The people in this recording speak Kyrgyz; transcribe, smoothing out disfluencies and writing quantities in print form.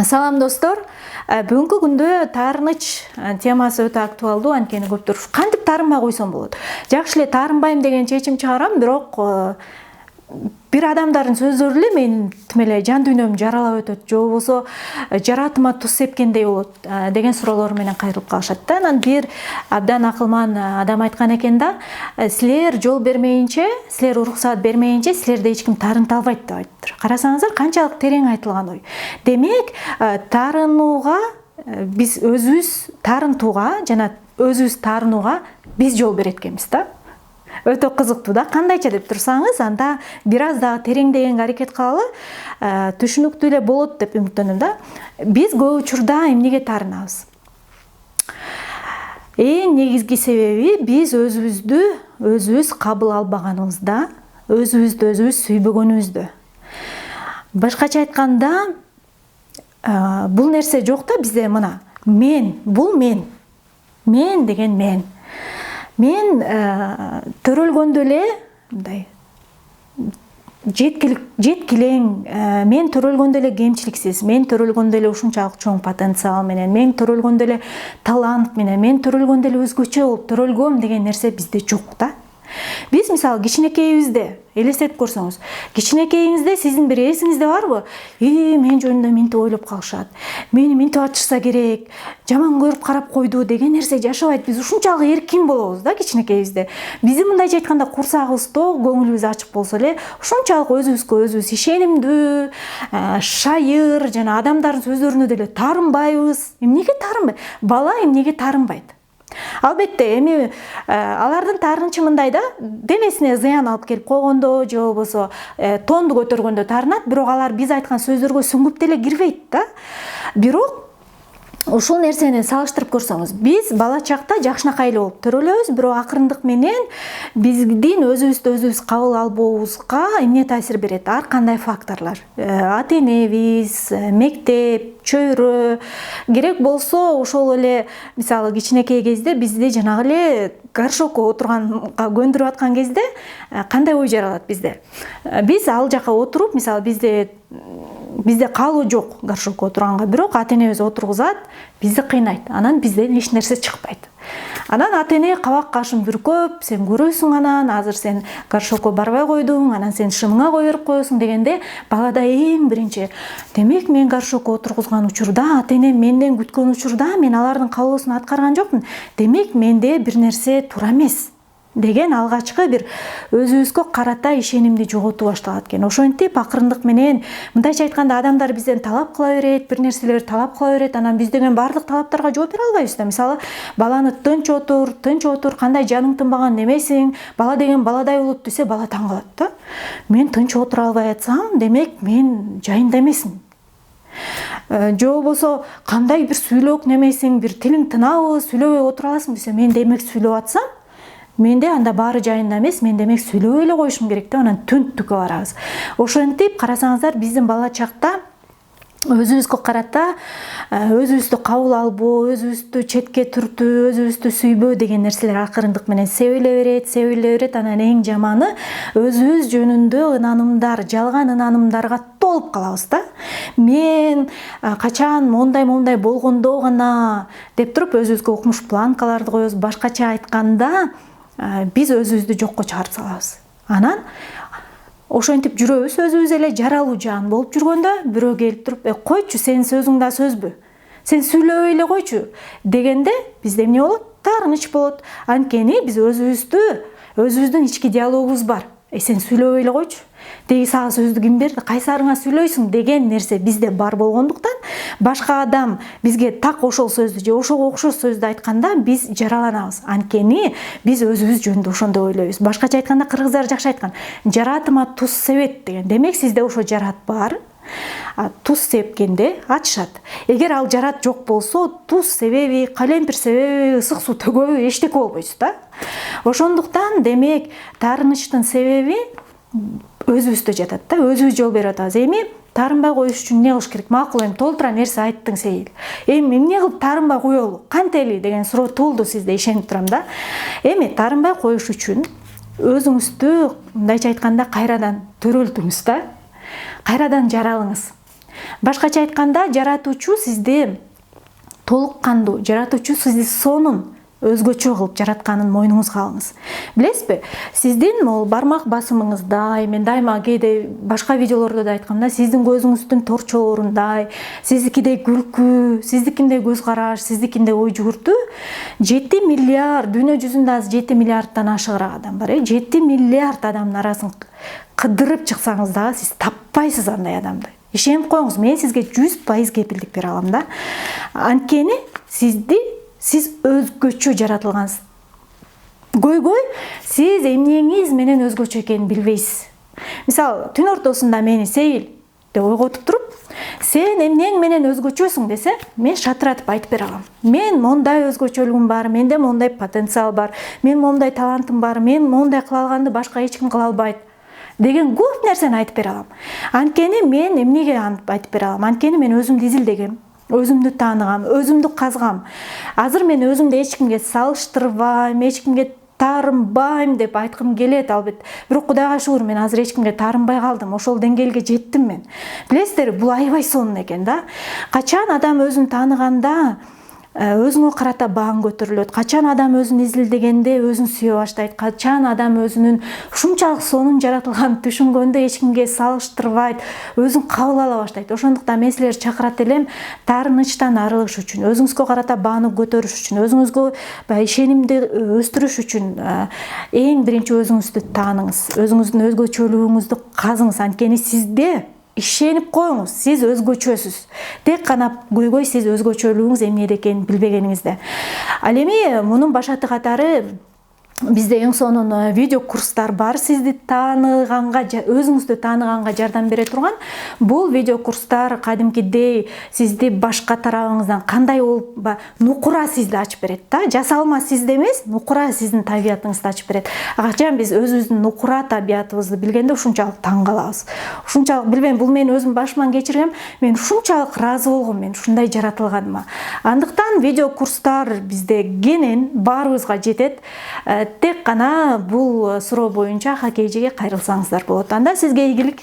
Салам достор. Бүгүнкү күндө таарыныч темасы өтө актуалдуу, анткени көптөр кантип таарынбай койсом болот. Жакшы эле таарынбайм деген чечим чыгарам, бирок бир адамдардын сөздөрү эле менин тим эле жан дүйнөмдү жаралап өтөт, же болбосо жаратыма туз сепкендей болот деген суроолор менен кайрылып калышат да. Анан бир абдан акылман адам айткан экен да, силер жол бермейинче, силер уруксаат бермейинче силерди эч ким таарынта албайт деп айтыптыр. Карасаңыздар канчалык терең айтылган ой. Демек, таарынууга биз өзүбүз таарынтууга жана өзүбүз таарынууга биз жол берет экенбиз да. Өтө кызыктуу да. Кандайча деп турсаңыз, анда бир аз дагы тереңдегенге аракет кылалы, түшүнүктүү эле болот деп үмүттөнөм да. Биз көп учурда эмнеге таарынабыз? Эң негизги себеби биз өзүбүз кабыл албаганыбызда, өзүбүздү өзүбүз сүйбөгөнүбүздө. Башкача айтканда, бул нерсе жок да бизде, мына бул мен деген мен. Мен төрөлгөндө эле мындай жеткилең, мен төрөлгөндө эле кемчиликсиз, мен төрөлгөндө эле ушунчалык чоң потенциал менен, мен төрөлгөндө эле талант менен, мен төрөлгөндө эле өзгөчө болуп төрөлгөм деген нерсе бизде жок да. Биз мисалы кичинекейибизде элестетип көрсөңүз, кичинекейиңизде сиздин бир эсиңизде барбы? Мен жөнүндө минтип ойлоп калышат, мени минтип ачышса керек, жаман көрүп карап койду деген нерсе жашабайт. Биз ушунчалык эркин болобуз да кичинекейибизде. Биздин мындайча айтканда курсагыбыз ток, көңүлүбүз ачык болсо эле, ушунчалык өзүбүзгө өзүбүз ишенимдүү, шайыр жана адамдардын сөздөрүнө деле таарынбайбыз. Эмнеге таарынбайт? Бала эмнеге таарынбайт? Албетте, эми алардын таарынычы мындай да, денесине зыян алып келип койгондо, же болбосо тонду көтөргөндө таарынат, бирок алар биз айткан сөздөргө сүңгүп деле кирбейт да. Бирок ушул нерсени салыштырып көрсөңүз, биз бала чакта жакшынакай эле болуп төрөлөбүз, бирок акырындык менен биздин өзүбүз кабыл албообузга эмне таасир берет? Ар кандай факторлор. Ата-энебиз, мектеп, чөйрө, керек болсо ошол эле мисалы кичинекей кезде бизди жанагы эле горшокко отурганга көндүрүп аткан кезде кандай ой жаралат бизде? Биз ал жака отуруп, мисалы бизде каалоо жок горшокко отурганга, бирок ата-энебиз отургузат, бизди кыйнайт. Анан бизден эч нерсе чыкпайт. Анан ата-эне кабак кашын бүркөп, сен көрөсүң, анан азыр сен горшокко барбай койдуң, анан сен шымыңа кое берип коесуң дегенде, балада эң биринчи, демек мен горшокко отургузган учурда, ата-энем менден күткөн учурда мен алардын каалоосун аткарган жокмун. Демек менде бир нерсе туура эмес деген алгачкы бир өзүбүзгө карата ишенимди жоготуу башталат экен. Ошентип акырындык менен, мындайча айтканда, адамдар бизден талап кыла берет, бир нерселерди талап кыла берет, анан биз деген баардык талаптарга жооп бере албайбыз да. Мисалы, баланы тынч отур, кандай жаның тынбаган, немесиң, бала деген баладай болот десе, бала таң калат да. Мен тынч отура албай атсам, демек мен жайында эмесмин. Же болбосо кандай бир сүйлөк немесиң, бир тилиң тынабы, сүйлөбөй отура аласың десе, мен демек сүйлөп атсам, менде анда баары жайында эмес, мен демек сүйлөбөй эле коюшум керек деп анан түнттүккө барабыз. Ошентип карасаңыздар, биздин бала чакта өзүбүзгө карата өзүбүздү кабыл албоо, өзүбүздү четке түртүү, өзүбүздү сүйбөө деген нерселер акырындык менен себиле берет. Анан эң жаманы, өзүбүз жөнүндө ынанымдар, жалган ынанымдарга толуп калабыз да. Мен качан мондай болгондо гана деп туруп өзүбүзгө укмуш планкаларды коебуз. Башкача айтканда, биз өзүбүздү жокко чыгарып салабыз. Анан ошентип жүрөбүз, өзүбүз эле жаралуу жан болуп жүргөндө, бирөө келип туруп, койчу, сенин сөзүң да сөзбү? Сен сүйлөбөй эле койчу дегенде бизде эмне болот? Таарыныч болот. Анткени биз өзүбүздүн ички диалогубуз бар. Сен сүйлөбөй эле койчу. Деги сага сөздү ким берди? Кайсарыңа сүйлөйсүң деген нерсе бизде бар болгондуктан, башка адам бизге так ошол сөздү же ошого окшош сөздү айтканда биз жараланабыз. Анткени биз өзүбүз жөнүндө ошондой ойлойбуз. Башкача айтканда, кыргыздар жакшы айткан, жаратыма туз себет деген. Демек сизде ошо жарат бар. Туз сепкенде ачышат. Эгер ал жарат жок болсо, туз себеби, калемпир себеби, ысык суу төгөбү эчтеке болбойсуз да. Ошондуктан демек таарынычтын себеби өзүбүздө жатат да, өзүбүз жол берип атабыз. Эми таарынбай коюш үчүн эмне кылыш керек? Макул, эми толтура нерсе айттың Сейил. Эми эмне кылып таарынбай коелу? Кантели деген суроо туулду сизде, ишенип турам да. Эми таарынбай коюш үчүн өзүңүздү мындайча айтканда кайрадан төрөлтүңүз да. Кайрадан жаралыңыз. Башкача айтканда, жаратуучу сизди толук кандуу, жаратуучу сизди сонун өзгөчө кылып жаратканын мойнуңузга алыңыз. Билесизби? Сиздин могул бармак басымыңыздай, мен дайыма кээде башка видеолордо да айткамда, сиздин көзүңүздүн торчоорундай, сиздикидей күлкү, сиздикиндей көз караш, сиздикиндей ой жүгүртүү 7 миллиард, дүйнө жүзүндө азыр 7 миллиардтан ашыгыраак адам бар. 7 миллиард адамдын арасын кыдырып чыксаңыз дагы сиз таппайсыз андай адамды. Ишенип коюңуз, мен сизге 100% кепилдик бере алам да. Анткени сиз өзгөчө жаратылгансыз. Көйгөй сиз эмнеңиз менен өзгөчө экенин билбейсиз. Мисалы, түн ортосунда мени Сейил деп ойготуп туруп, сен эмнең менен өзгөчөсүң десе, мен шатыратып айтып бере алам. Мен мондай өзгөчөлүгүм бар, менде мондай потенциал бар, мен мондай талантым бар, мен мондай кыла алганды башка эч ким кыла албайт деген көп нерсени айтып бере алам. Анткени мен эмнеге айтып бере алам? Анткени мен өзүмдү изилдегем. Өзүмдү тааныгам, өзүмдү казгам. Азыр мен өзүмдү эч кимге салыштырбайм, эч кимге таарынбайм деп айткым келет албетте. Бирок Кудайга шүгүр, мен азыр эч кимге таарынбай калдым. Ошол деңгээлге жеттим мен. Билесиздер, бул аябай сонун экен да. Качан адам өзүн тааныганда өзүнгө карата баан көтөрүлөт. Качан адам өзүн изилдегенде өзүн сүйө баштайт. Качан адам өзүнүн ушунчалык сонун жаратылганын түшүнгөндө эч кимге салыштырбайт, өзүн кабыл ала баштайт. Ошондуктан мен силерди чакырат элем, таарынычтан арылыш үчүн, өзүңүзгө карата бааны көтөрүш үчүн, өзүңүзгө ишенимди өстүрүш үчүн эң биринчи өзүңүздү тааныңыз, өзүңүздүн өзгөчөлүгүңүздү казыңыз. Анткени сизде ишенип коюңуз, сиз өзгөчөсүз. Тек гана көйгөй сиз өзгөчөлүгүңүз эмнеде экенин билбегениңизде. Ал эми мунун башаты катары бизде эң сонун видео курстар бар, сизди тааныганга, өзүңүздү тааныганга жардам бере турган. Бул видео курстар кадимкидей сизди башка тарабыңыздан кандай нукура сизди ачып берет да. Жасалма сизде эмес, нукура сиздин табиятыңызды ачып берет. Качан биз өзүбүздүн нукура табиятыбызды билгенде ушунчалык таң калабыз. Ушунчалык билбейм, бул мен өзүм башыман кечиргем, мен ушунчалык ыраазы болгом мен ушундай жаратылганыма. Андыктан видео курстар бизде кенен баарыбызга жетет. Тек гана бул суроо боюнча хоккейжиге кайрылсаңыздар болот. Анда сизге ийгилик.